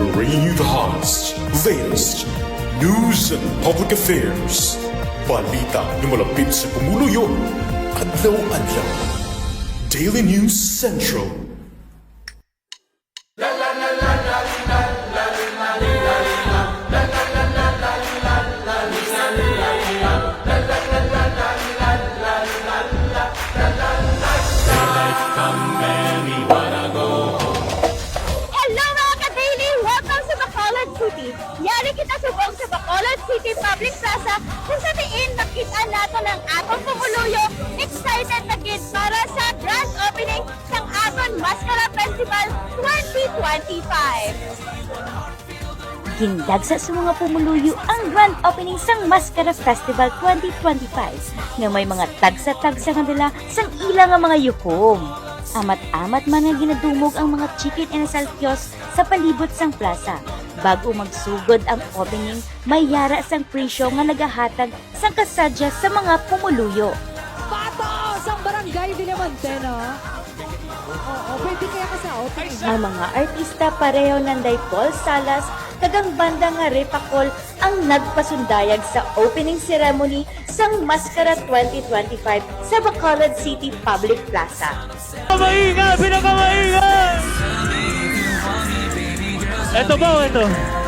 bringing you the hottest, latest news and public affairs. Balita na malapit sa pumuluyo, adlaw-adlaw. Daily News Central. Yari kita subong sa Bacolod City Public Plaza kung sa diin makita nato ng atong pumuluyo. Excited na gid para sa grand opening ng aton Mascara Festival 2025. Gindagsa sa mga pumuluyo ang grand opening sang Mascara Festival 2025 nga may mga tagsa-tagsa nga nila sang ilang nga mga yukom. Amat-amat man nga ginadumog ang mga chicken inasal kiosk sa palibot sang plaza. Bago magsugod ang opening, may yara sang presyo nga nagahatag sang kasadya sa mga pumuluyo. Pato! Sa barangay Villamonte, no? Oo, pwede kaya ka sa opening. Ang mga artista pareho nanday Paul Salas, kagang banda nga Repacol ang nagpasundayag sa opening ceremony sang Mascara 2025 sa Bacolod City Public Plaza. Pinakamaingan! Ito ba? Ito.